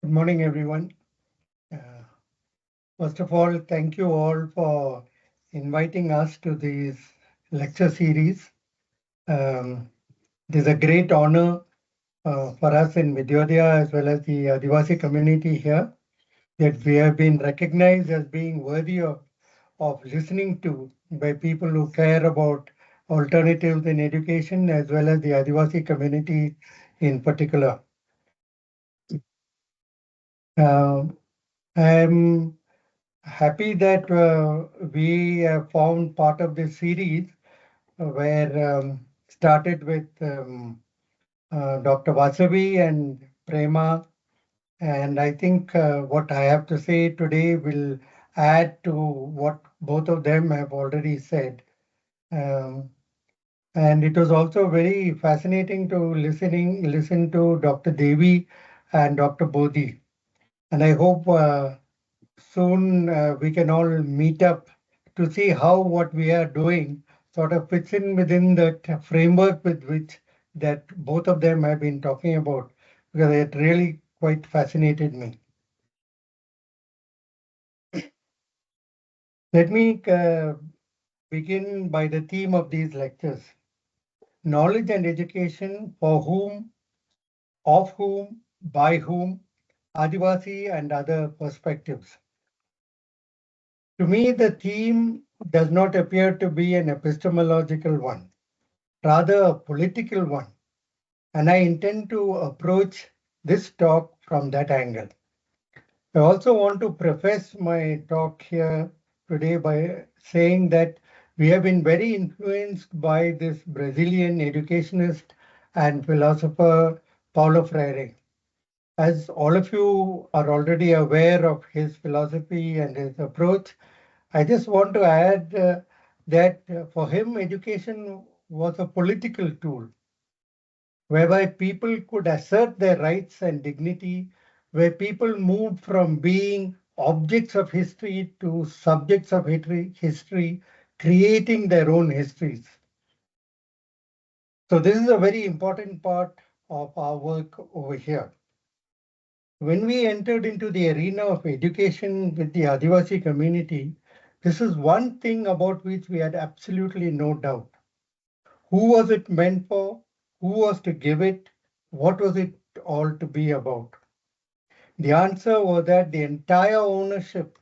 Good morning, everyone. First of all, thank you all for inviting us to this lecture series. It is a great honor for us in Vidyodaya as well as the Adivasi community here that we have been recognized as being worthy of listening to by people who care about alternatives in education as well as the Adivasi community in particular. Uh, I'm happy that we have found part of this series where started with Dr. Vasavi and Prema. And I think what I have to say today will add to what both of them have already said. Um, and it was also very fascinating to listen to Dr. Devi and Dr. Bodhi. And I hope soon we can all meet up to see how what we are doing sort of fits in within that framework with which that both of them have been talking about, because it really quite fascinated me. Let me begin by the theme of these lectures: knowledge and education for whom, of whom, by whom, Adivasi and other perspectives. To me, the theme does not appear to be an epistemological one, rather a political one, and I intend to approach this talk from that angle. I also want to preface my talk here today by saying that we have been very influenced by this Brazilian educationist and philosopher Paulo Freire. As all of you are already aware of his philosophy and his approach, I just want to add that for him, education was a political tool whereby people could assert their rights and dignity, where people moved from being objects of history to subjects of history, creating their own histories. So this is a very important part of our work over here. When we entered into the arena of education with the Adivasi community, this is one thing about which we had absolutely no doubt. Who was it meant for? Who was to give it? What was it all to be about? The answer was that the entire ownership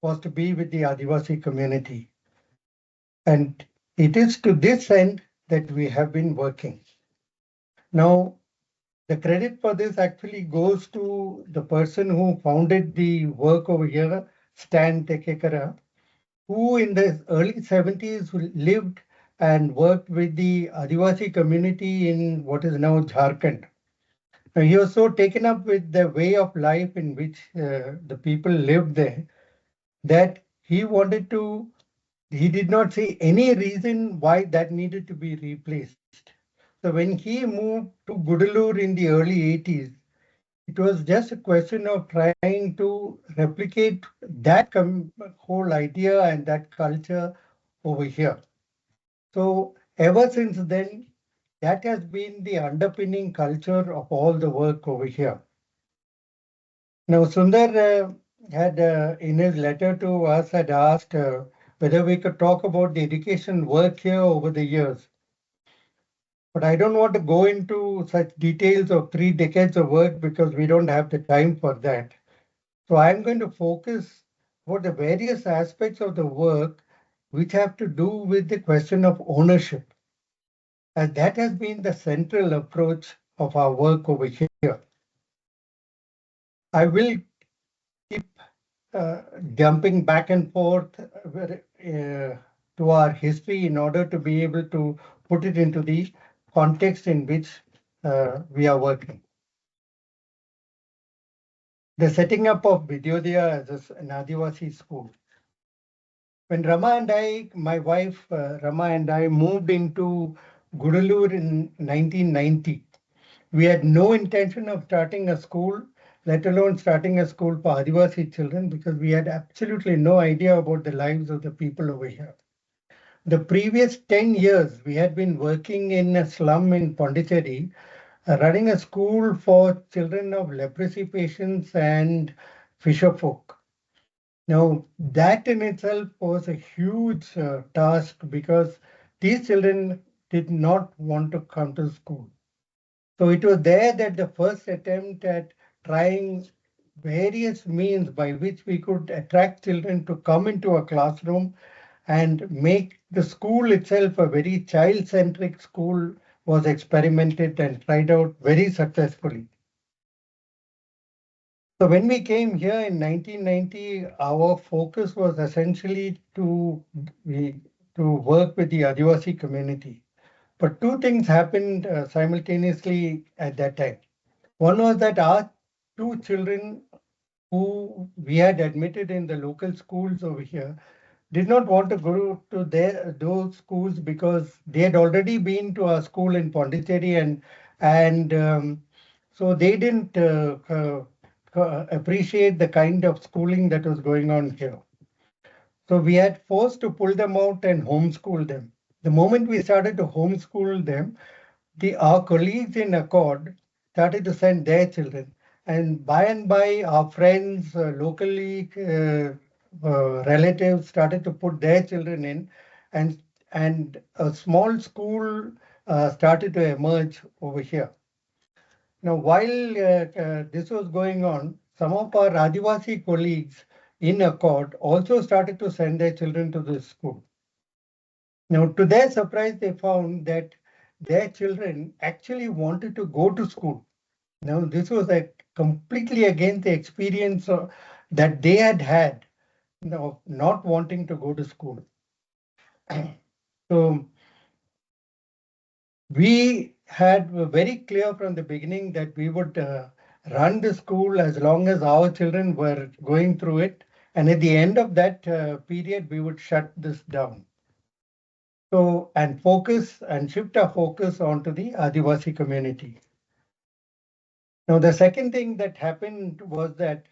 was to be with the Adivasi community. And it is to this end that we have been working. Now, the credit for this actually goes to the person who founded the work over here, Stan Tekekara, who in the early 70s lived and worked with the Adivasi community in what is now Jharkhand. Now, he was so taken up with the way of life in which the people lived there that he did not see any reason why that needed to be replaced. So when he moved to Gudalur in the early 80s, it was just a question of trying to replicate that whole idea and that culture over here. So ever since then, that has been the underpinning culture of all the work over here. Now, Sundar had, in his letter to us, had asked whether we could talk about the education work here over the years. But I don't want to go into such details of 3 decades of work because we don't have the time for that. So I'm going to focus on the various aspects of the work which have to do with the question of ownership, as that has been the central approach of our work over here. I will keep jumping back and forth to our history in order to be able to put it into the context in which we are working. The setting up of Vidyodaya as an Adivasi school. When Rama and I, my wife Rama and I moved into Gudalur in 1990, we had no intention of starting a school, let alone starting a school for Adivasi children, because we had absolutely no idea about the lives of the people over here. The previous 10 years, we had been working in a slum in Pondicherry, running a school for children of leprosy patients and fisherfolk. Now, that in itself was a huge task because these children did not want to come to school. So it was there that the first attempt at trying various means by which we could attract children to come into a classroom and make the school itself a very child-centric school was experimented and tried out very successfully. So when we came here in 1990, our focus was essentially to work with the Adivasi community. But two things happened simultaneously at that time. One was that our two children who we had admitted in the local schools over here did not want to go to those schools because they had already been to our school in Pondicherry and so they didn't appreciate the kind of schooling that was going on here. So we had forced to pull them out and homeschool them. The moment we started to homeschool them, our colleagues in Accord started to send their children. And by, our friends locally, relatives started to put their children in, and and a small school started to emerge over here. Now, while this was going on, some of our Adivasi colleagues in Accord also started to send their children to this school. Now, to their surprise, they found that their children actually wanted to go to school. Now, this was completely against the experience that they had had, not wanting to go to school. So we had very clear from the beginning that we would run the school as long as our children were going through it. And at the end of that period, we would shut this down. So, and focus and shift our focus onto the Adivasi community. Now, the second thing that happened was that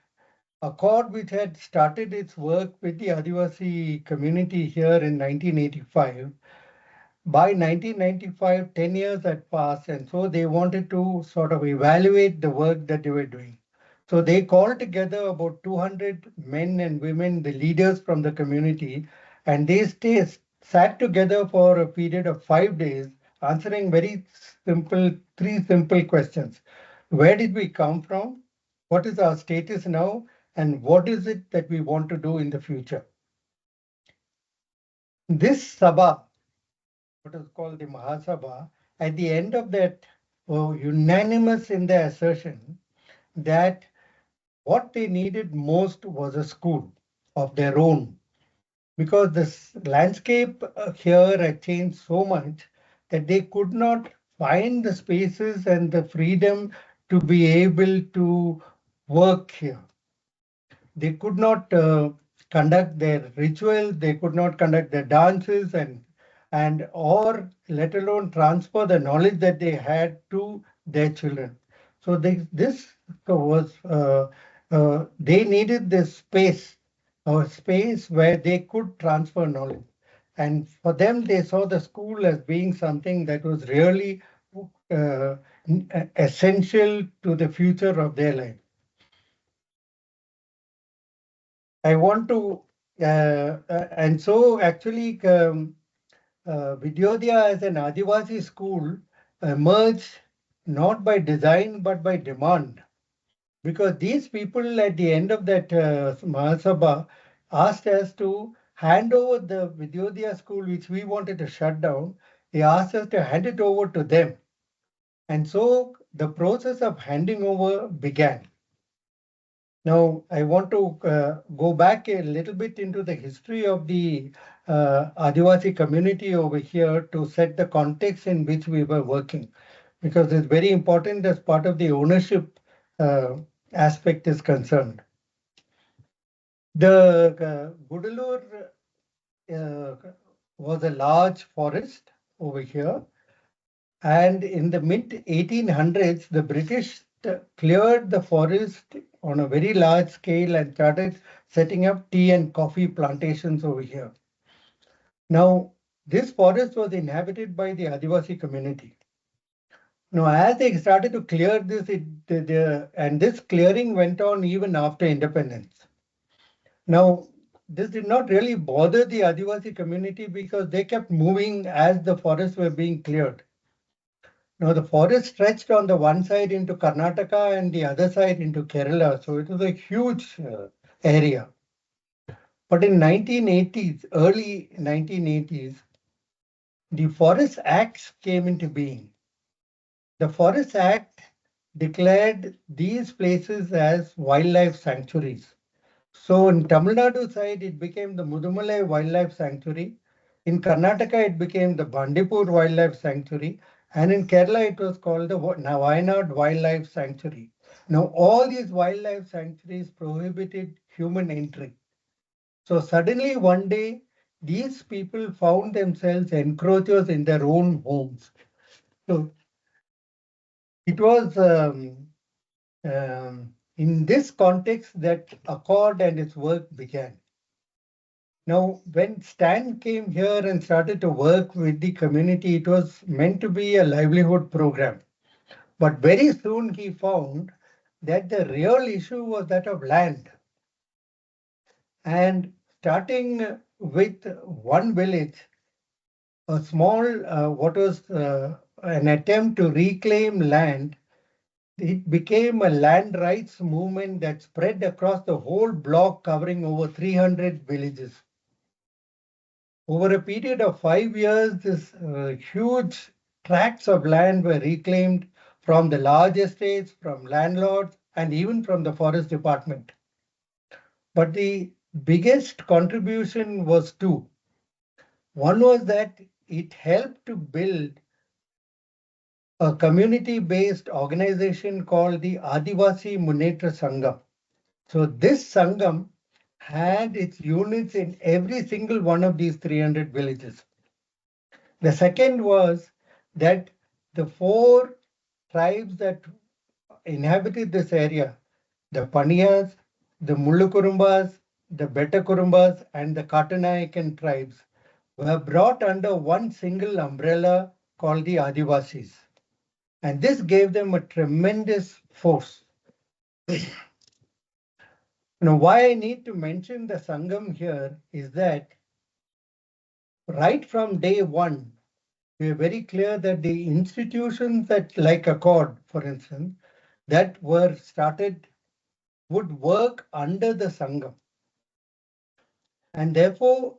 Accord, which had started its work with the Adivasi community here in 1985, by 1995, 10 years had passed, and so they wanted to sort of evaluate the work that they were doing. So they called together about 200 men and women, the leaders from the community, and sat together for a period of 5 days, answering three simple questions. Where did we come from? What is our status now? And what is it that we want to do in the future? This Sabha, what is called the Mahasabha, at the end of that, were unanimous in their assertion that what they needed most was a school of their own, because this landscape here had changed so much that they could not find the spaces and the freedom to be able to work here. They could not conduct their rituals, they could not conduct their dances and or let alone transfer the knowledge that they had to their children. So this was they needed this space, a space where they could transfer knowledge. And for them, they saw the school as being something that was really uh, essential to the future of their life. I want to, and so actually, Vidyodaya as an Adivasi school emerged not by design but by demand, because these people at the end of that Mahasabha asked us to hand over the Vidyodaya school, which we wanted to shut down. They asked us to hand it over to them. And so the process of handing over began. Now, I want to go back a little bit into the history of the Adivasi community over here to set the context in which we were working, because it's very important as part of the ownership aspect is concerned. The Gudalur was a large forest over here, and in the mid 1800s, the British cleared the forest on a very large scale and started setting up tea and coffee plantations over here. Now, this forest was inhabited by the Adivasi community. Now, as they started to clear this, and this clearing went on even after independence. Now, this did not really bother the Adivasi community because they kept moving as the forests were being cleared. Now, the forest stretched on the one side into Karnataka and the other side into Kerala, so it was a huge area. But in 1980s, early 1980s, the Forest Acts came into being. The Forest Act declared these places as wildlife sanctuaries. So in Tamil Nadu side, it became the Mudumalai Wildlife Sanctuary. In Karnataka, it became the Bandipur Wildlife Sanctuary. And in Kerala, it was called the Wayanad Wildlife Sanctuary. Now, all these wildlife sanctuaries prohibited human entry. So suddenly one day, these people found themselves encroachers in their own homes. So it was in this context that Accord and its work began. Now, when Stan came here and started to work with the community, it was meant to be a livelihood program. But very soon he found that the real issue was that of land. And starting with one village, a small, what was an attempt to reclaim land, it became a land rights movement that spread across the whole block, covering over 300 villages. Over a period of 5 years, this huge tracts of land were reclaimed from the large estates, from landlords, and even from the forest department. But the biggest contribution was two. One was that it helped to build a community-based organization called the Adivasi Munnetra Sangam. So this Sangam had its units in every single one of these 300 villages. The second was that the four tribes that inhabited this area, the Paniyas, the Mulukurumbas, the Betakurumbas, and the Katanayakan tribes, were brought under one single umbrella called the Adivasis. And this gave them a tremendous force. Now, why I need to mention the Sangam here is that right from day one, we are very clear that the institutions that, like Accord, for instance, that were started would work under the Sangam. And therefore,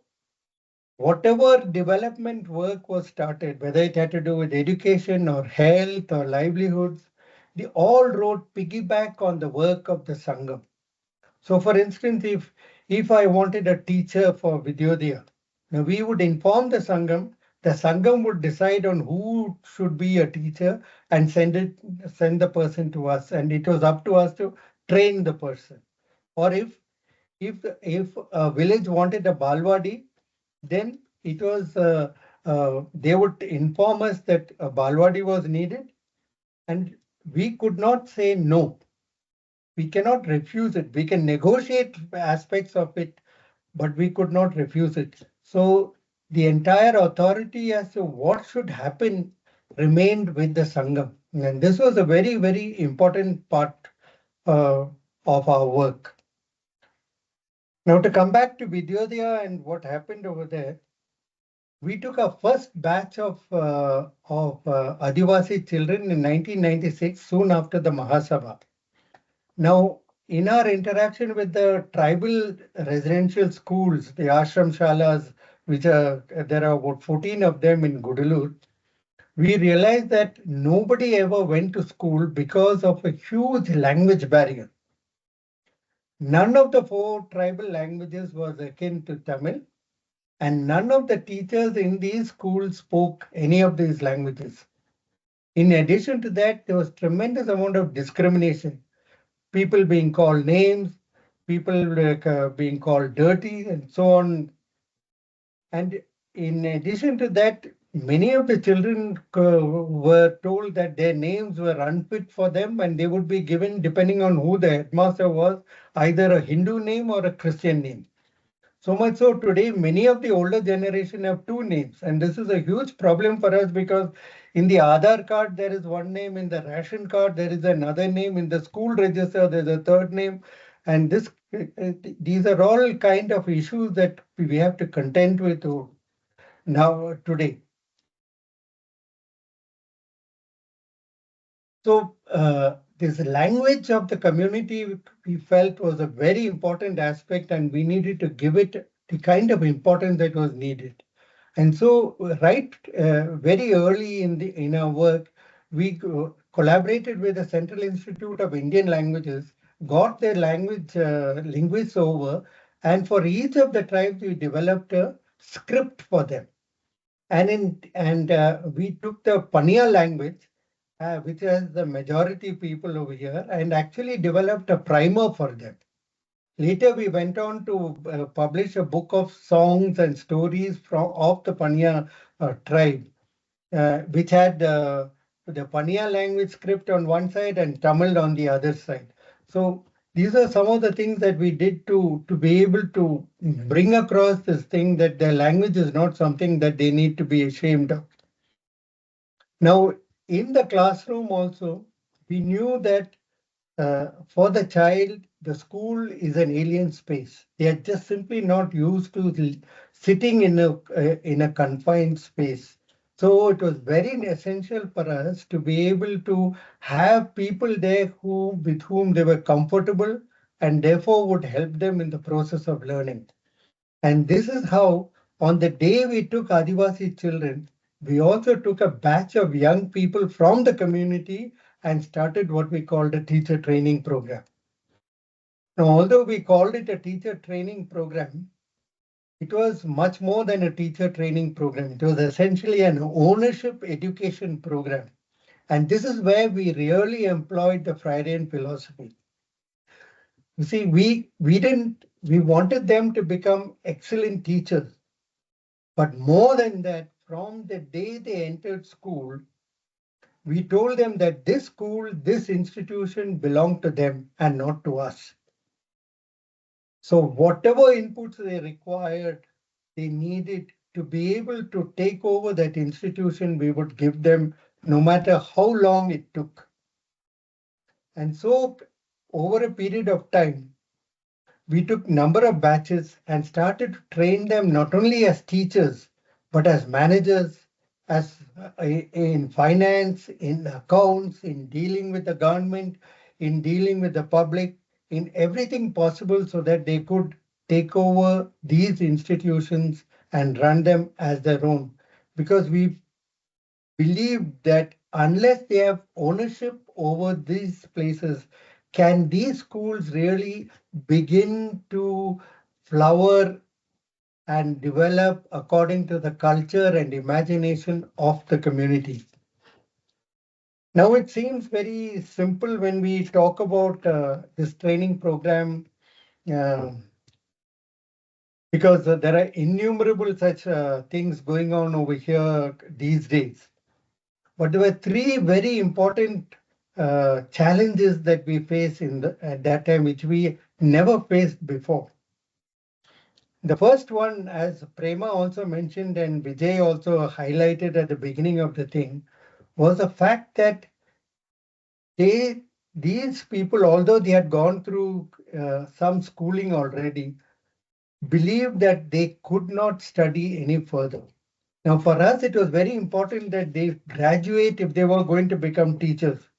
whatever development work was started, whether it had to do with education or health or livelihoods, they all wrote piggyback on the work of the Sangam. So for instance, if I wanted a teacher for Vidyodaya, now we would inform the Sangam would decide on who should be a teacher and send the person to us, and it was up to us to train the person. Or if a village wanted a Balwadi, then it was they would inform us that a Balwadi was needed, and we could not say no. We cannot refuse it. We can negotiate aspects of it, but we could not refuse it. So the entire authority as to what should happen remained with the Sangam. And this was a very, very important part of our work. Now, to come back to Vidyodaya and what happened over there, we took our first batch of Adivasi children in 1996, soon after the Mahasabha. Now, in our interaction with the tribal residential schools, the ashram shalas, which there are about 14 of them in Gudalur, we realized that nobody ever went to school because of a huge language barrier. None of the four tribal languages was akin to Tamil, and none of the teachers in these schools spoke any of these languages. In addition to that, there was tremendous amount of discrimination. People being called names, people being called dirty, and so on. And in addition to that, many of the children were told that their names were unfit for them, and they would be given, depending on who the headmaster was, either a Hindu name or a Christian name. So much so today, many of the older generation have two names. And this is a huge problem for us because in the Aadhaar card, there is one name. In the ration card, there is another name. In the school register, there's a third name. And these are all kind of issues that we have to contend with now today. So this language of the community we felt was a very important aspect, and we needed to give it the kind of importance that was needed. And so, right very early in our work, we collaborated with the Central Institute of Indian Languages, got their linguists over, and for each of the tribes, we developed a script for them. And we took the Paniya language, which has the majority people over here, and actually developed a primer for them. Later, we went on to publish a book of songs and stories of the Paniya tribe, which had the Paniya language script on one side and Tamil on the other side. So these are some of the things that we did to be able to bring across this thing that their language is not something that they need to be ashamed of. Now, in the classroom also, we knew that for the child, the school is an alien space. They are just simply not used to sitting in a confined space. So it was very essential for us to be able to have people there with whom they were comfortable and therefore would help them in the process of learning. And this is how, on the day we took Adivasi children, we also took a batch of young people from the community and started what we called a teacher training program. Now, although we called it a teacher training program, it was much more than a teacher training program. It was essentially an ownership education program. And this is where we really employed the Freudian philosophy. You see, we wanted them to become excellent teachers. But more than that, from the day they entered school, we told them that this school, this institution belonged to them and not to us. So whatever inputs they required, they needed to be able to take over that institution, we would give them no matter how long it took. And so over a period of time, we took number of batches and started to train them not only as teachers, but as managers, as in finance, in accounts, in dealing with the government, in dealing with the public, in everything possible so that they could take over these institutions and run them as their own. Because we believe that unless they have ownership over these places, can these schools really begin to flower and develop according to the culture and imagination of the community? Now, it seems very simple when we talk about this training program uh, because there are innumerable such things going on over here these days. But there were three very important challenges that we faced at that time, which we never faced before. The first one, as Prema also mentioned and Vijay also highlighted at the beginning of the thing, was the fact that these people, although they had gone through some schooling already, believed that they could not study any further. Now, for us, it was very important that they graduate if they were going to become teachers.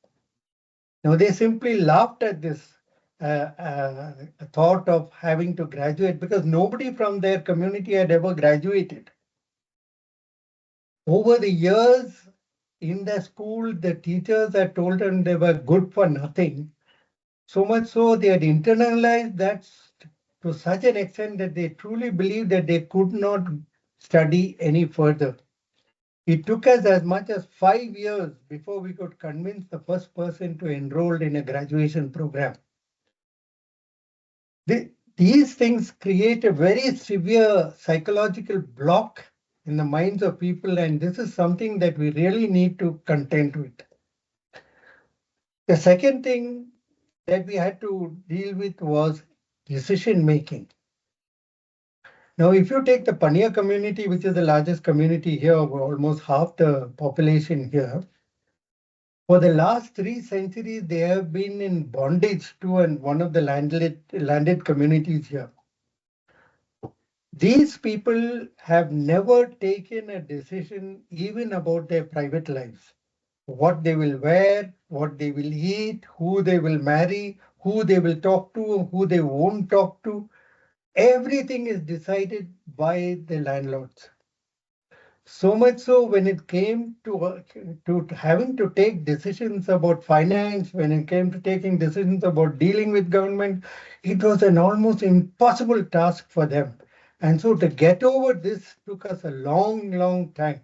Now, they simply laughed at this thought of having to graduate because nobody from their community had ever graduated. Over the years in the school, the teachers had told them they were good for nothing. So much so they had internalized that to such an extent that they truly believed that they could not study any further. It took us as much as 5 years before we could convince the first person to enroll in a graduation program. These things create a very severe psychological block in the minds of people, and this is something that we really need to contend with. The second thing that we had to deal with was decision making. Now, if you take the Pania community, which is the largest community here, almost half the population here, for the last 3 centuries, they have been in bondage to one of the landed communities here. These people have never taken a decision even about their private lives. What they will wear, what they will eat, who they will marry, who they will talk to, who they won't talk to. Everything is decided by the landlords. So much so when it came to having to take decisions about finance, when it came to taking decisions about dealing with government, it was an almost impossible task for them. And so to get over this took us a long, long time.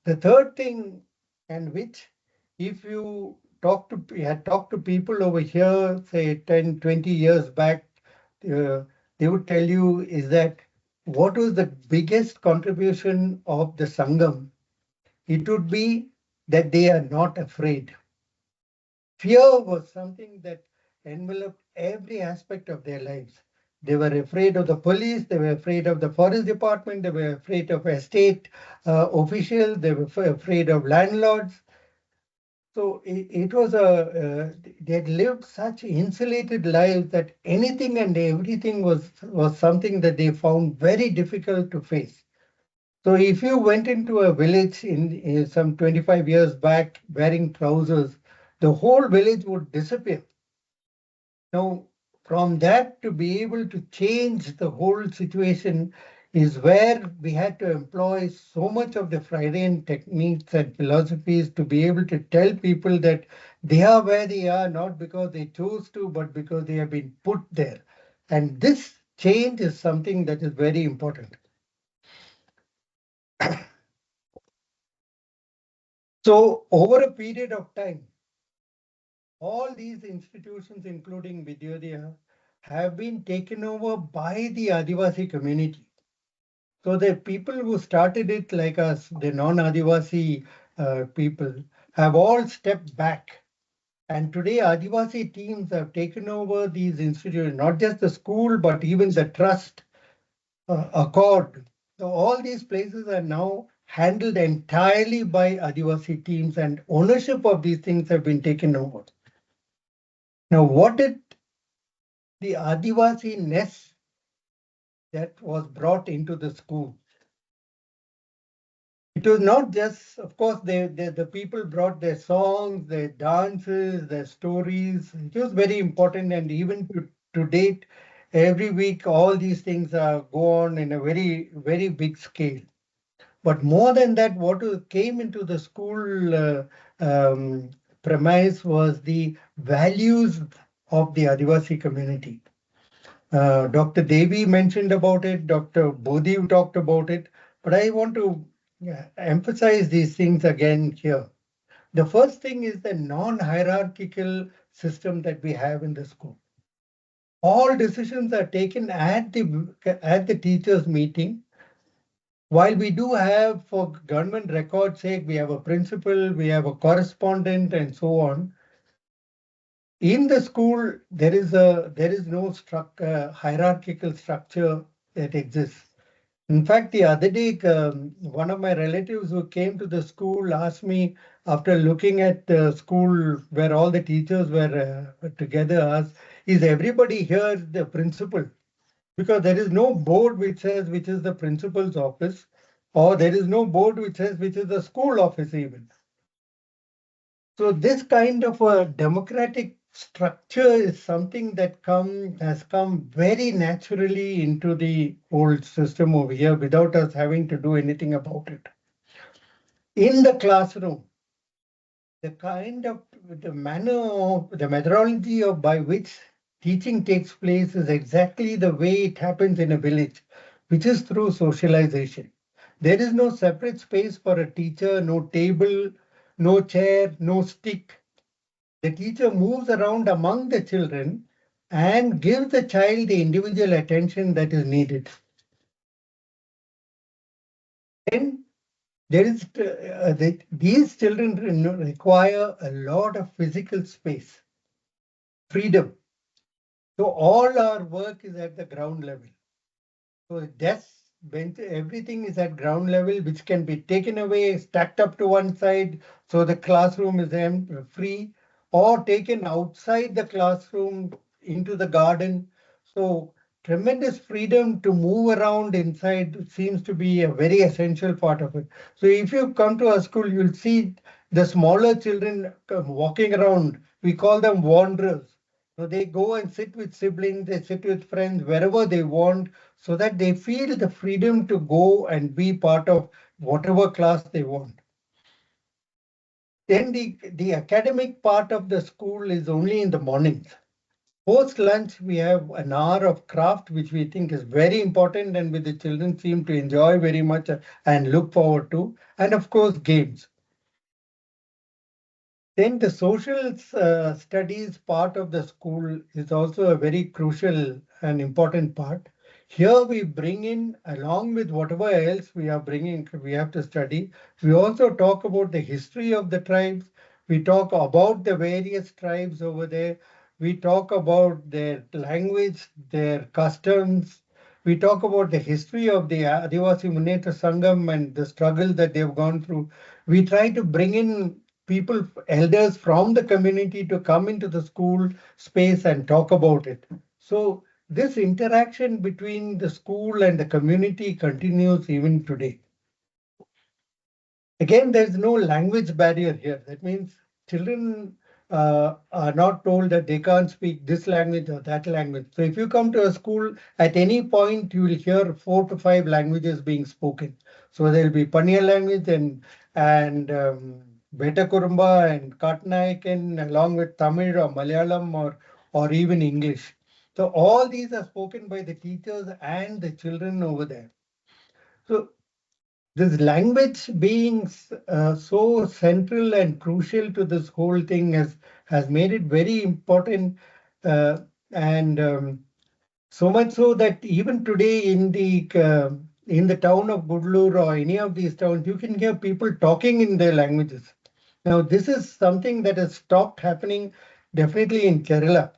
The third thing, and which if you had talked to people over here, say 10, 20 years back, uh, they would tell you is that what was the biggest contribution of the Sangam? It would be that they are not afraid. Fear was something that enveloped every aspect of their lives. They were afraid of the police, they were afraid of the forest department, they were afraid of estate officials, they were afraid of landlords. So it was they had lived such insulated lives that anything and everything was something that they found very difficult to face. So if you went into a village in some 25 years back wearing trousers, the whole village would disappear. Now, from that to be able to change the whole situation is where we had to employ so much of the Freudian techniques and philosophies to be able to tell people that they are where they are, not because they chose to, but because they have been put there. And this change is something that is very important. So, over a period of time, all these institutions, including Vidyodaya, have been taken over by the Adivasi community. So the people who started it, like us, the non-Adivasi people, have all stepped back. And today, Adivasi teams have taken over these institutions, not just the school, but even the trust, accord. So all these places are now handled entirely by Adivasi teams, and ownership of these things have been taken over. Now, what did the Adivasi ness that was brought into the school? It was not just, of course, the people brought their songs, their dances, their stories. It was very important, and even to date, every week all these things go on in a very, very big scale. But more than that, what came into the school premise was the values of the Adivasi community. Dr. Devi mentioned about it, Dr. Bodhi talked about it, but I want to emphasize these things again here. The first thing is the non-hierarchical system that we have in the school. All decisions are taken at the teachers' meeting. While we do have, for government records' sake, we have a principal, we have a correspondent, and so on. In the school, there is no hierarchical structure that exists. In fact, the other day, one of my relatives who came to the school asked me, after looking at the school where all the teachers were together, asked, "Is everybody here the principal?" Because there is no board which says which is the principal's office, or there is no board which says which is the school office even. So this kind of a democratic structure is something that has come very naturally into the old system over here without us having to do anything about it. In the classroom, the manner of the methodology of by which teaching takes place is exactly the way it happens in a village, which is through socialization. There is no separate space for a teacher, no table, no chair, no stick. The teacher moves around among the children and gives the child the individual attention that is needed. Then these children require a lot of physical space, freedom. So all our work is at the ground level. So desks, bench, everything is at ground level, which can be taken away, stacked up to one side, so the classroom is free, or taken outside the classroom into the garden. So tremendous freedom to move around inside seems to be a very essential part of it. So if you come to our school, you'll see the smaller children walking around. We call them wanderers. So they go and sit with siblings, they sit with friends wherever they want, so that they feel the freedom to go and be part of whatever class they want. Then the academic part of the school is only in the mornings. Post lunch, we have an hour of craft, which we think is very important and which the children seem to enjoy very much and look forward to. And of course, games. Then the social studies part of the school is also a very crucial and important part. Here we bring in, along with whatever else we are bringing, we have to study. We also talk about the history of the tribes. We talk about the various tribes over there. We talk about their language, their customs. We talk about the history of the Adivasi Muneta Sangam and the struggle that they've gone through. We try to bring in people, elders from the community to come into the school space and talk about it. So this interaction between the school and the community continues even today. Again, there's no language barrier here. That means children are not told that they can't speak this language or that language. So if you come to a school, at any point, you will hear 4 to 5 languages being spoken. So there'll be Paniya language and Beta Kurumba and Katnayakan, along with Tamil or Malayalam or even English. So all these are spoken by the teachers and the children over there. So this language being so central and crucial to this whole thing has made it very important, uh, and so much so that even today in the town of Gudlur or any of these towns, you can hear people talking in their languages. Now, this is something that has stopped happening definitely in Kerala,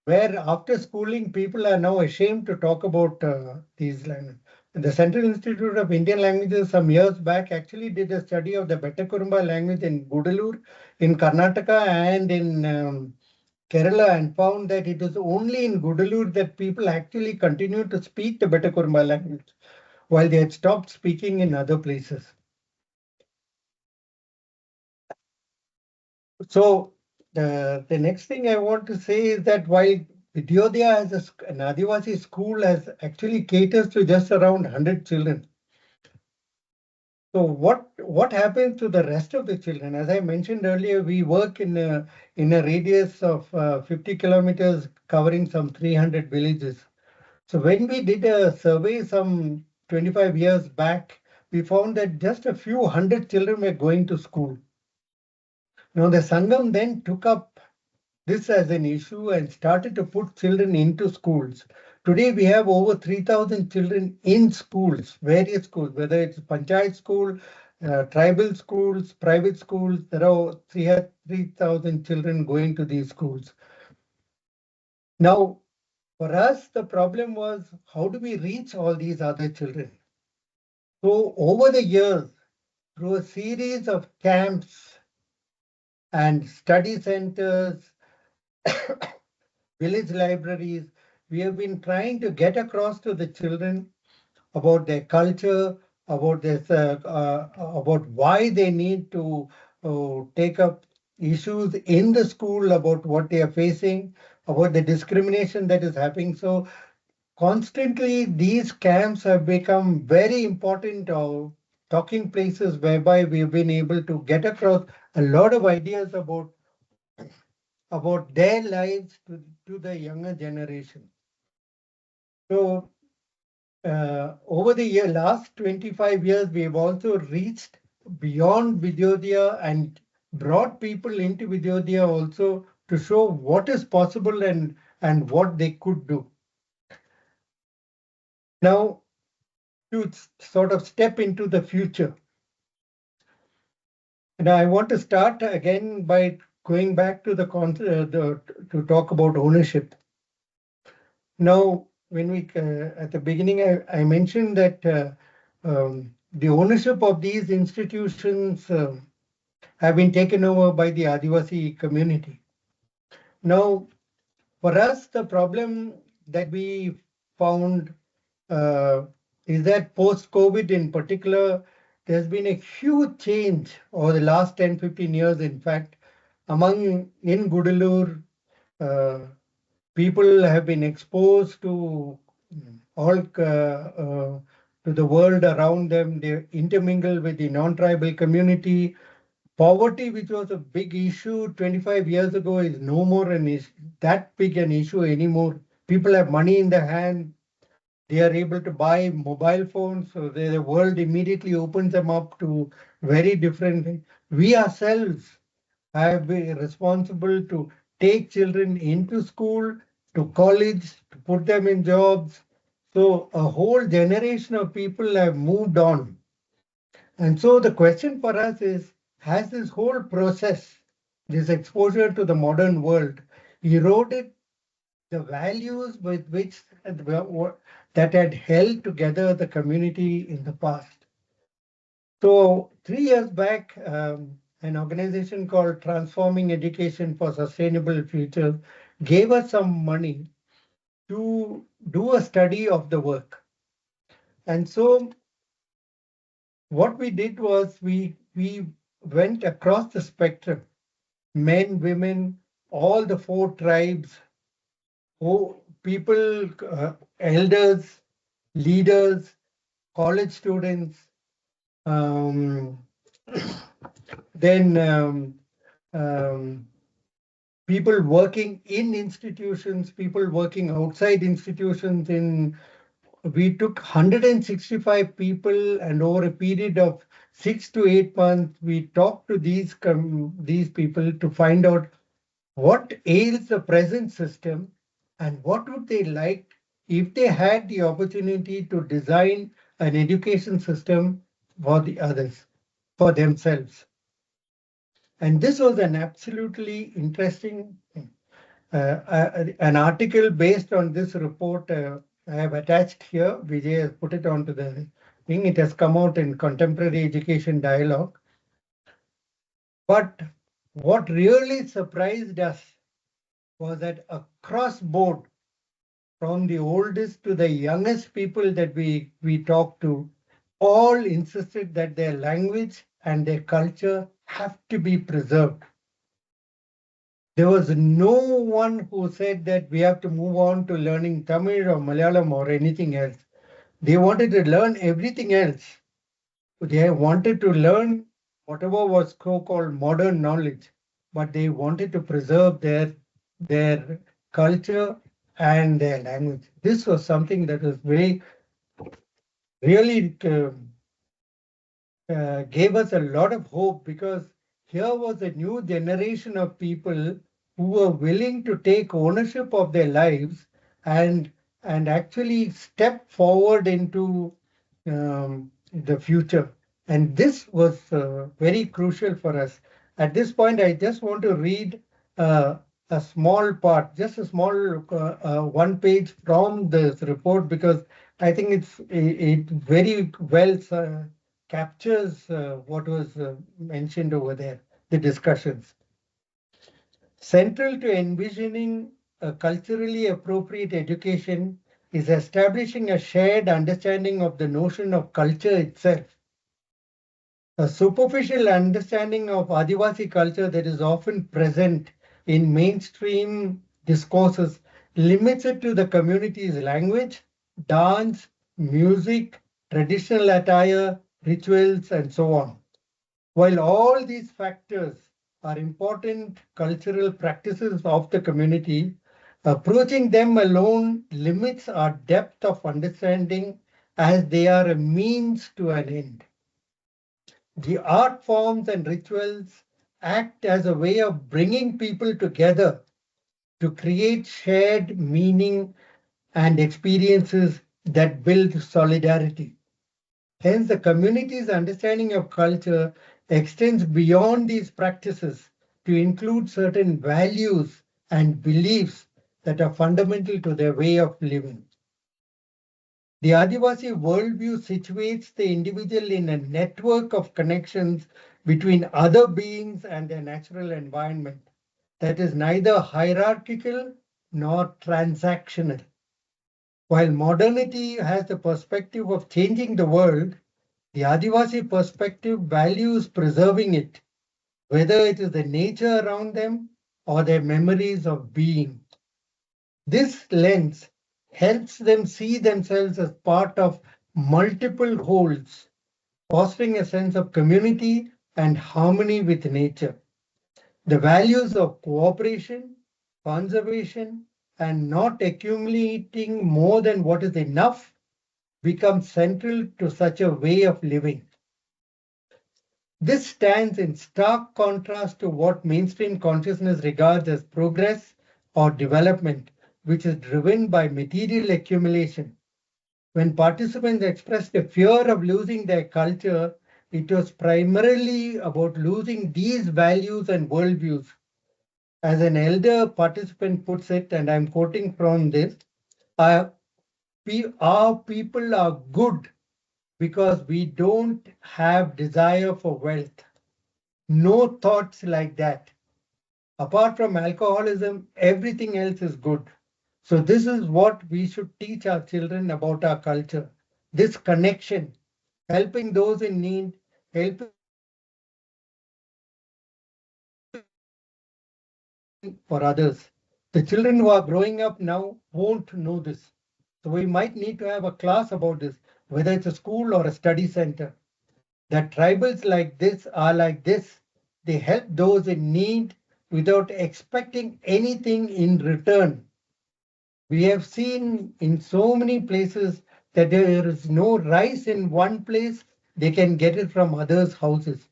where after schooling, people are now ashamed to talk about these languages. The Central Institute of Indian Languages some years back actually did a study of the Betakurumba language in Gudalur, in Karnataka, and in Kerala, and found that it is only in Gudalur that people actually continue to speak the Betakurumba language, while they had stopped speaking in other places. So the next thing I want to say is that while Vidyodaya as an Adivasi school has actually caters to just around 100 children. So what happens to the rest of the children? As I mentioned earlier, we work in a radius of 50 kilometers covering some 300 villages. So when we did a survey some 25 years back, we found that just a few hundred children were going to school. Now the Sangam then took up this as an issue and started to put children into schools. Today we have over 3,000 children in schools, various schools, whether it's panchayat school, tribal schools, private schools. There are 3,000 children going to these schools. Now, for us, the problem was how do we reach all these other children? So over the years, through a series of camps and study centers, village libraries, we have been trying to get across to the children about their culture, about about why they need to take up issues in the school, about what they are facing, about the discrimination that is happening. So constantly, these camps have become very important talking places whereby we've been able to get across a lot of ideas about their lives to the younger generation. So over the last 25 years, we've also reached beyond Vidyodaya and brought people into Vidyodaya also to show what is possible and what they could do. Now, to sort of step into the future. And I want to start again by going back to to talk about ownership. Now, when we at the beginning, I mentioned that the ownership of these institutions have been taken over by the Adivasi community. Now, for us, the problem that we found uh, is that post-COVID in particular, there's been a huge change over the last 10, 15 years, in fact, in Gudalur, people have been exposed to all to the world around them. They intermingle with the non-tribal community. Poverty, which was a big issue 25 years ago, is no more that big an issue anymore. People have money in their hand. They are able to buy mobile phones, so the world immediately opens them up to very different things. We ourselves have been responsible to take children into school, to college, to put them in jobs. So a whole generation of people have moved on. And so the question for us is, has this whole process, this exposure to the modern world, eroded the values with which that had held together the community in the past? So 3 years back, an organization called Transforming Education for Sustainable Futures gave us some money to do a study of the work. And so what we did was we went across the spectrum, men, women, all the four tribes, people, elders, leaders, college students, um, then um, people working in institutions, people working outside institutions. We took 165 people, and over a period of 6 to 8 months, we talked to these people to find out what ails the present system and what would they like if they had the opportunity to design an education system for the others, for themselves. And this was an absolutely interesting thing. An article based on this report I have attached here. Vijay has put it onto the thing. It has come out in Contemporary Education Dialogue. But what really surprised us was that across board, from the oldest to the youngest people that we talked to, all insisted that their language and their culture have to be preserved. There was no one who said that we have to move on to learning Tamil or Malayalam or anything else. They wanted to learn everything else. They wanted to learn whatever was so-called modern knowledge, but they wanted to preserve their culture and their language. This was something that was very really gave us a lot of hope, because here was a new generation of people who were willing to take ownership of their lives and actually step forward into the future. And this was very crucial for us. At this point, I just want to read a small part, just a small one page from this report, because I think it very well captures what was mentioned over there, the discussions. Central to envisioning a culturally appropriate education is establishing a shared understanding of the notion of culture itself. A superficial understanding of Adivasi culture that is often present in mainstream discourses limits it to the community's language, dance, music, traditional attire, rituals, and so on. While all these factors are important cultural practices of the community, approaching them alone limits our depth of understanding, as they are a means to an end. The art forms and rituals act as a way of bringing people together to create shared meaning and experiences that build solidarity. Hence, the community's understanding of culture extends beyond these practices to include certain values and beliefs that are fundamental to their way of living. The Adivasi worldview situates the individual in a network of connections between other beings and their natural environment that is neither hierarchical nor transactional. While modernity has the perspective of changing the world, the Adivasi perspective values preserving it, whether it is the nature around them or their memories of being. This lens helps them see themselves as part of multiple wholes, fostering a sense of community and harmony with nature. The values of cooperation, conservation, and not accumulating more than what is enough become central to such a way of living. This stands in stark contrast to what mainstream consciousness regards as progress or development, which is driven by material accumulation. When participants expressed a fear of losing their culture, it was primarily about losing these values and worldviews. As an elder participant puts it, and I'm quoting from this, our people are good because we don't have desire for wealth. No thoughts like that. Apart from alcoholism, everything else is good. So this is what we should teach our children about our culture. This connection, helping those in need, helping for others. The children who are growing up now won't know this. So we might need to have a class about this, whether it's a school or a study center. That tribals like this are like this. They help those in need without expecting anything in return. We have seen in so many places that there is no rice in one place, they can get it from others' houses.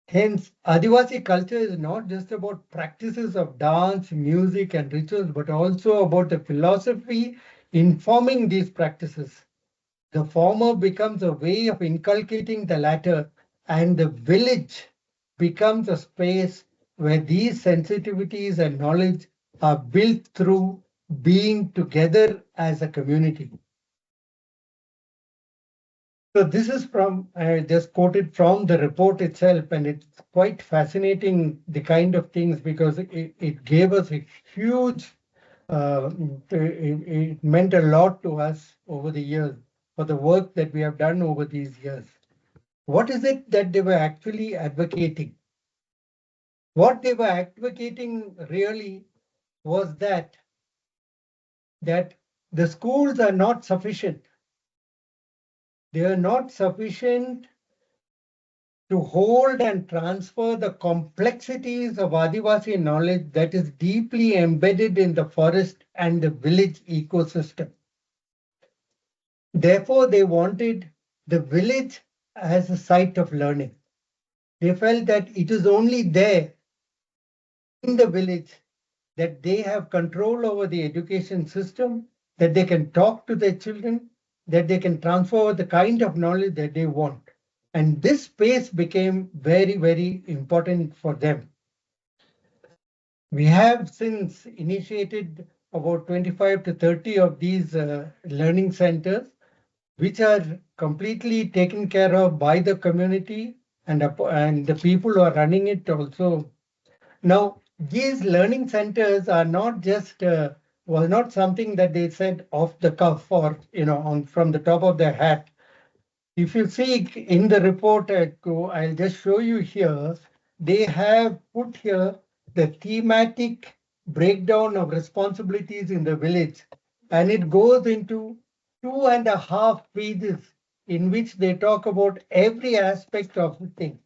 Hence, Adivasi culture is not just about practices of dance, music, and rituals, but also about the philosophy informing these practices. The former becomes a way of inculcating the latter, and the village becomes a space where these sensitivities and knowledge are built through being together as a community. So this is from, I just quoted from the report itself, and it's quite fascinating, the kind of things, because it gave us a huge, it meant a lot to us over the years for the work that we have done over these years. What is it that they were actually advocating? What they were advocating really was that the schools are not sufficient. They are not sufficient to hold and transfer the complexities of Adivasi knowledge that is deeply embedded in the forest and the village ecosystem. Therefore, they wanted the village as a site of learning. They felt that it is only there in the village that they have control over the education system, that they can talk to their children, that they can transfer the kind of knowledge that they want. And this space became very, very important for them. We have since initiated about 25 to 30 of these learning centers, which are completely taken care of by the community, and the people who are running it also. Now, these learning centers are not just was not something that they said off the cuff or from the top of their hat. If you see in the report, I'll just show you here. They have put here the thematic breakdown of responsibilities in the village, and it goes into 2.5 pages in which they talk about every aspect of the thing: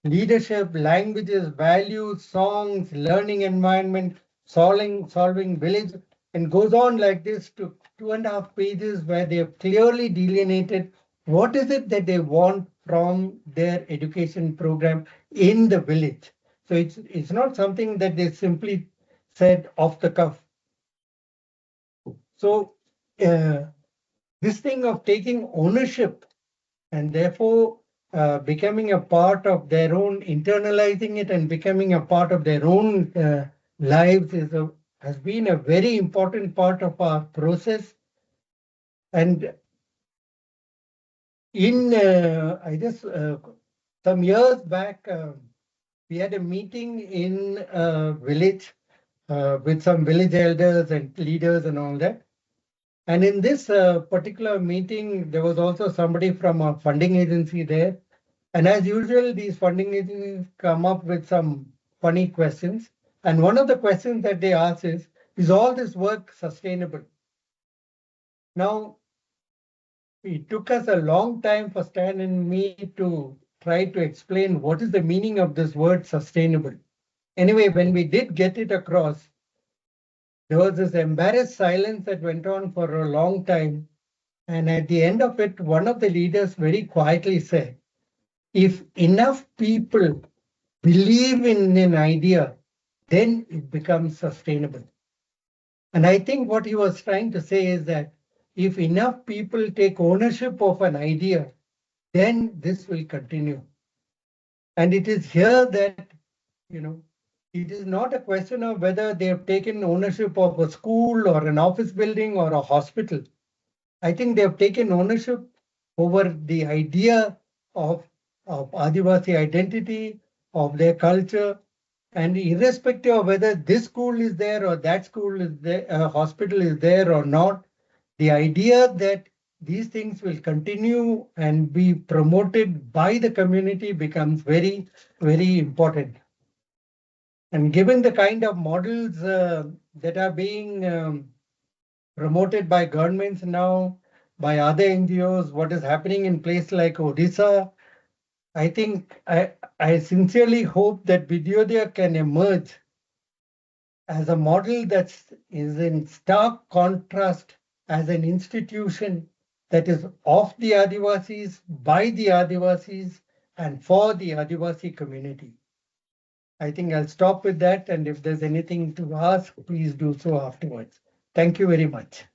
leadership, languages, values, songs, learning environment, solving village, and goes on like this to 2.5 pages where they have clearly delineated what is it that they want from their education program in the village. So it's not something that they simply said off the cuff. So this thing of taking ownership and therefore becoming a part of their own, internalizing it and becoming a part of their own lives has been a very important part of our process. And I guess some years back, we had a meeting in a village with some village elders and leaders and all that. And in this particular meeting, there was also somebody from a funding agency there. And as usual, these funding agencies come up with some funny questions. And one of the questions that they ask is all this work sustainable? Now, it took us a long time for Stan and me to try to explain what is the meaning of this word sustainable. Anyway, when we did get it across, there was this embarrassed silence that went on for a long time. And at the end of it, one of the leaders very quietly said, if enough people believe in an idea, then it becomes sustainable. And I think what he was trying to say is that if enough people take ownership of an idea, then this will continue. And it is here that, it is not a question of whether they have taken ownership of a school or an office building or a hospital. I think they have taken ownership over the idea of Adivasi identity, of their culture, and irrespective of whether this school is there or that school is there, hospital is there or not, the idea that these things will continue and be promoted by the community becomes very, very important. And given the kind of models that are being promoted by governments now, by other NGOs, what is happening in places like Odisha, I think I sincerely hope that Vidyodaya can emerge as a model that is in stark contrast as an institution that is of the Adivasis, by the Adivasis, and for the Adivasi community. I think I'll stop with that, and if there's anything to ask, please do so afterwards. Thank you very much.